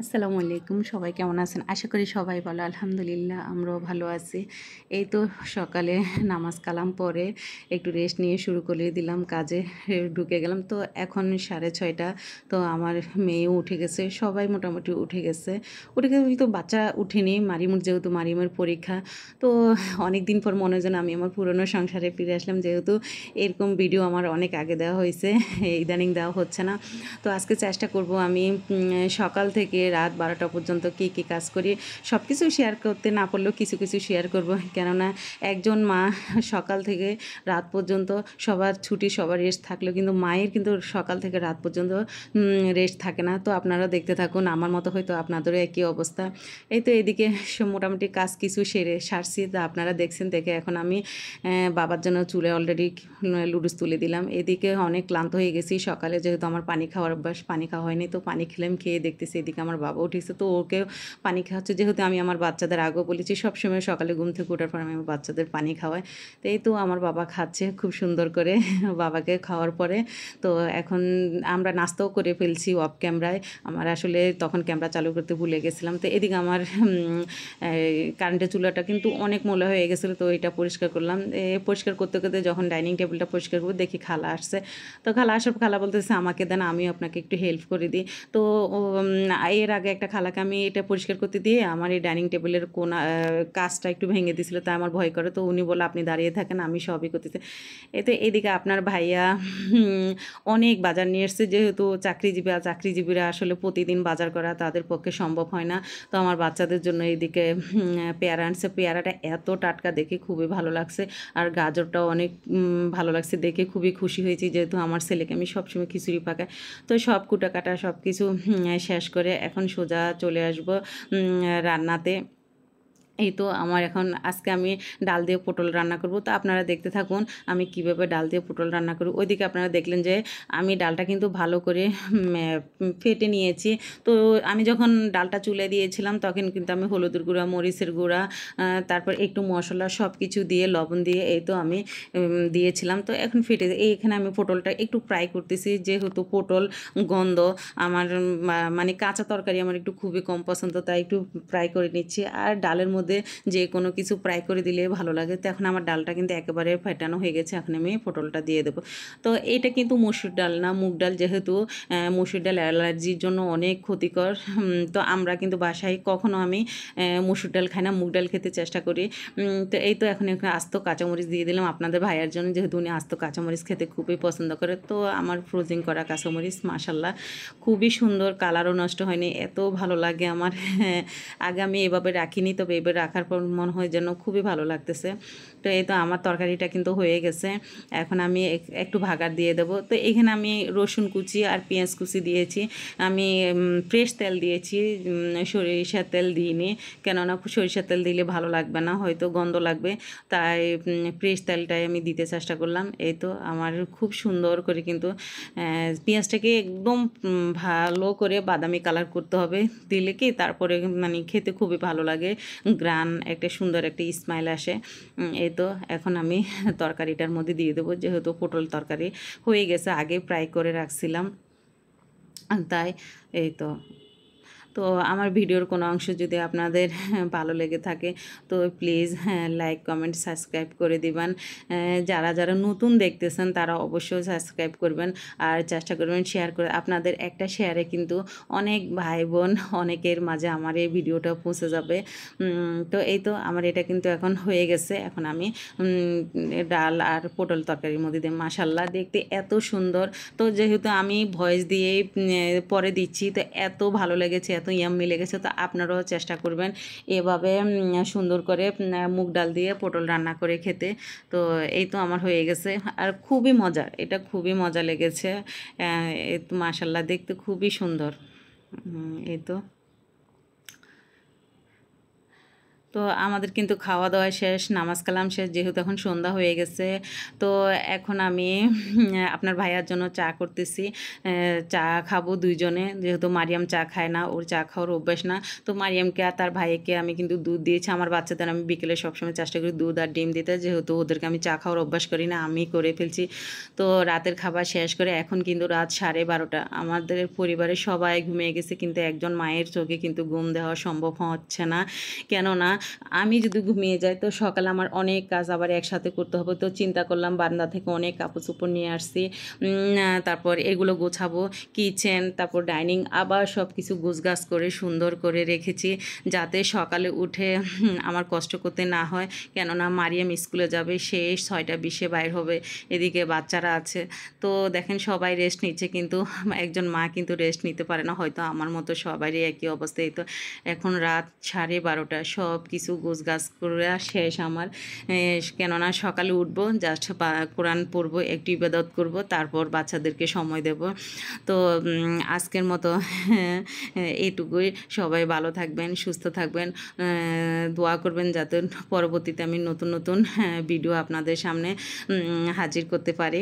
আসসালামু আলাইকুম। সবাই কেমন আছেন? আশা করি সবাই ভালো। আলহামদুলিল্লাহ আমরাও ভালো আছি। এই তো সকালে নামাজ কালাম পড়ে একটু রেস্ট নিয়ে শুরু করে দিলাম কাজে ঢুকে গেলাম। তো এখন 6:30 তো আমার মেয়েও উঠে গেছে। সবাই মোটামুটি উঠে গেছে। উঠে গেছে কিন্তু বাচ্চা উঠেনি। মারিমুর যেহেতু মারিমের পরীক্ষা। তো অনেকদিন পর মনে হয় যেন আমি আমার পুরনো সংসারে ফিরে আসলাম। যেহেতু এরকম ভিডিও আমার অনেক আগে দেওয়া হইছে। ইদানিং দেওয়া হচ্ছে না। তো আজকে চেষ্টা করব আমি সকাল থেকে রাত 12টা পর্যন্ত কী কাজ করি সব কিছু শেয়ার করতে না পারলেও কিছু কিছু শেয়ার করব। কেননা একজন মা সকাল থেকে রাত পর্যন্ত সবার ছুটি সবার রেস্ট থাকলেও কিন্তু মায়ের কিন্তু সকাল থেকে রাত পর্যন্ত রেস্ট থাকে না। তো আপনারা দেখতে থাকুন, আমার মতো হয়তো আপনাদেরও একই অবস্থা। এই তো এদিকে মোটামুটি কাজ কিছু সারছি, তা আপনারা দেখছেন। দেখে এখন আমি বাবার জন্য চুলে অলরেডি লুডুস তুলে দিলাম। এদিকে অনেক ক্লান্ত হয়ে গেছি সকালে, যেহেতু আমার পানি খাওয়ার অভ্যাস, পানি খাওয়া হয়নি। তো পানি খেলাম, খেয়ে দেখতেছি এদিকে আমার বাবা উঠেছে, তো ওকেও পানি খাওয়াচ্ছে। যেহেতু আমি আমার বাচ্চাদের আগেও বলেছি সবসময় সকালে ঘুম থেকে ওঠার পর আমি আমার বাচ্চাদের পানি খাওয়াই। তো এই তো আমার বাবা খাচ্ছে খুব সুন্দর করে। বাবাকে খাওয়ার পরে তো এখন আমরা নাস্তাও করে ফেলছি অফ ক্যামেরায়। আমার আসলে তখন ক্যামেরা চালু করতে ভুলে গেছিলাম। তো এদিকে আমার কারেন্টের চুলাটা কিন্তু অনেক ময়লা হয়ে গেছিলো, তো এটা পরিষ্কার করলাম। পরিষ্কার করতে করতে যখন ডাইনিং টেবিলটা পরিষ্কার করবো দেখি খালা আসছে। তো খালা আসার পর খালা বলতেছে আমাকে দেন, আমিও আপনাকে একটু হেল্প করে দিই। তো এর আগে একটা খালাকে আমি এটা পরিষ্কার করতে দিয়ে আমার এই ডাইনিং টেবিলের কোনা কাঁচটা একটু ভেঙে দিয়েছিল, তাই আমার ভয় করে। তো উনি বলল আপনি দাঁড়িয়ে থাকেন, আমি সবই করতেছি। এতে এদিকে আপনার ভাইয়া অনেক বাজার নিয়ে এসছে। যেহেতু চাকরিজীবী, আর চাকরিজীবীরা আসলে প্রতিদিন বাজার করা তাদের পক্ষে সম্ভব হয় না। তো আমার বাচ্চাদের জন্য এইদিকে পেয়ারা আনছে। পেয়ারাটা এত টাটকা দেখে খুবই ভালো লাগছে। আর গাজরটাও অনেক ভালো লাগছে দেখে, খুবই খুশি হয়েছি। যেহেতু আমার ছেলেকে আমি সবসময় খিচুড়ি পাকাই। তো সব কুটাকাটা সব কিছু শেষ করে এখন সোজা চলে আসবো রান্নাতে। এই তো আমার এখন আজকে আমি ডাল দিয়ে পটল রান্না করব। তো আপনারা দেখতে থাকুন আমি কীভাবে ডাল দিয়ে পটল রান্না করি। ওইদিকে আপনারা দেখলেন যে আমি ডালটা কিন্তু ভালো করে ফেটে নিয়েছি। তো আমি যখন ডালটা চুলে দিয়েছিলাম তখন কিন্তু আমি হলুদের গুঁড়া, মরিচের গুঁড়া, তারপর একটু মশলা সব কিছু দিয়ে লবণ দিয়ে এই তো আমি দিয়েছিলাম। তো এখন ফেটে এইখানে আমি পটলটা একটু ফ্রাই করতেছি। যেহেতু পটল গন্ধ আমার মানে কাঁচা তরকারি আমার একটু খুবই কম পছন্দ, তাই একটু ফ্রাই করে নিচ্ছি। আর ডালের মধ্যে যে কোনো কিছু ফ্রাই করে দিলে ভালো লাগে। তো এখন আমার ডালটা কিন্তু একেবারে ফেটানো হয়ে গেছে, এখন আমি পটলটা দিয়ে দেবো। তো এটা কিন্তু মসুর ডাল না, মুগ ডাল। যেহেতু মসুর ডাল অ্যালার্জির জন্য অনেক ক্ষতিকর। তো আমরা কিন্তু বাসায় কখনো আমি মসুর ডাল খাই না, মুগ ডাল খেতে চেষ্টা করি। তো এই তো এখন এখানে আস্ত কাঁচামরিচ দিয়ে দিলাম আপনাদের ভাইয়ার জন্য, যেহেতু উনি আস্ত কাঁচামরিচ খেতে খুবই পছন্দ করে। তো আমার ফ্রোজিং করা কাঁচামরিচ মাশাল্লাহ খুবই সুন্দর, কালারও নষ্ট হয়নি, এত ভালো লাগে আমার। আগে আমি এভাবে রাখিনি, তবে এবার রাখার পর মনে হয় যেন খুবই ভালো লাগতেছে। তো এই তো আমার তরকারিটা কিন্তু হয়ে গেছে। এখন আমি একটু ভাগার দিয়ে দেবো। তো এখানে আমি রসুন কুচি আর পেঁয়াজ কুচি দিয়েছি। আমি ফ্রেশ তেল দিয়েছি, সরিষার তেল দিইনি। কেননা সরিষার তেল দিলে ভালো লাগবে না, হয়তো গন্ধ লাগবে। তাই ফ্রেশ তেলটাই আমি দিতে চেষ্টা করলাম। এই তো আমার খুব সুন্দর করে কিন্তু পেঁয়াজটাকে একদম ভালো করে বাদামি কালার করতে হবে। দিলে কি তারপরে মানে খেতে খুবই ভালো লাগে, গ্রান একটা সুন্দর একটা স্মাইল আসে। এই তো এখন আমি তরকারিটার মধ্যে দিয়ে দেবো। যেহেতু পটল তরকারি হয়ে গেছে, আগে ফ্রাই করে রাখছিলাম, তাই এই তো। তো আমার ভিডিওর কোনো অংশ যদি আপনাদের ভালো লেগে থাকে তো প্লিজ লাইক, কমেন্ট, সাবস্ক্রাইব করে দিবেন। যারা যারা নতুন দেখতেছেন তারা অবশ্যই সাবস্ক্রাইব করবেন, আর চেষ্টা করবেন শেয়ার করে। আপনাদের একটা শেয়ারে কিন্তু অনেক ভাই বোন অনেকের মাঝে আমার এই ভিডিওটা পৌঁছে যাবে। তো এই তো আমার এটা কিন্তু এখন হয়ে গেছে। এখন আমি ডাল আর পটল তরকারির মধ্যে দিয়ে মাশাল্লাহ দেখতে এত সুন্দর। তো যেহেতু আমি ভয়েস দিয়ে পরে দিচ্ছি, তো এত ভালো লেগেছে, এত ইয়াম্মি লেগেছে। তো আপনারাও চেষ্টা করবেন এভাবে সুন্দর করে মুগ ডাল দিয়ে পটল রান্না করে খেতে। তো এই তো আমার হয়ে গেছে, আর খুবই মজা, এটা খুবই মজা লেগেছে। এই তো মাশাল্লাহ দেখতে খুবই সুন্দর। এই তো তো আমাদের কিন্তু খাওয়া দাওয়া শেষ, নামাজ কালাম শেষ, যেহেতু এখন সন্ধ্যা হয়ে গেছে। তো এখন আমি আপনার ভাইয়ার জন্য চা করতেছি। চা খাবো ২ জনে। যেহেতু মারিয়াম চা খায় না, ওর চা খাওয়ার অভ্যাস না। তো মারিয়ামকে আর তার ভাইকে আমি কিন্তু দুধ দিয়েছি। আমার বাচ্চাদের আমি বিকেলে সবসময় চেষ্টা করি দুধ আর ডিম দিতে। যেহেতু ওদেরকে আমি চা খাওয়ার অভ্যাস করি না, আমি করে ফেলছি। তো রাতের খাবার শেষ করে এখন কিন্তু রাত 12:30। আমাদের পরিবারের সবাই ঘুমিয়ে গেছে, কিন্তু একজন মায়ের চোখে কিন্তু ঘুম দেওয়া সম্ভব হচ্ছে না। কেননা আমি যদি ঘুমিয়ে যাই তো সকালে আমার অনেক কাজ আবার একসাথে করতে হবে। তো চিন্তা করলাম বারান্দা থেকে অনেক কাপড়-চোপড় নিয়ে আসছি। তারপর এগুলো গোছাবো। কিচেন, তারপর ডাইনিং আবার সব কিছু গোছগাছ করে সুন্দর করে রেখেছি, যাতে সকালে উঠে আমার কষ্ট করতে না হয়। কেননা মারিয়াম স্কুলে যাবে, সে 6:20 বাইর হবে। এদিকে বাচ্চারা আছে। তো দেখেন সবাই রেস্ট নিচ্ছে, কিন্তু একজন মা কিন্তু রেস্ট নিতে পারে না। হয়তো আমার মতো সবারই একই অবস্থা। এই তো এখন রাত 12:30, সব কিছু গোছগাছ করে শেষ আমার। কেননা সকালে উঠবো, জাস্ট কোরআন পড়বো, একটু ইবাদত করব, তারপর বাচ্চাদেরকে সময় দেব। তো আজকের মতো এইটুকুই। সবাই ভালো থাকবেন, সুস্থ থাকবেন। দোয়া করবেন যাতে পরবর্তীতে আমি নতুন নতুন ভিডিও আপনাদের সামনে হাজির করতে পারি।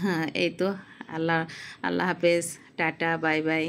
হ্যাঁ, এই তো। আল্লাহ আল্লাহ হাফেজ, টাটা, বাই বাই।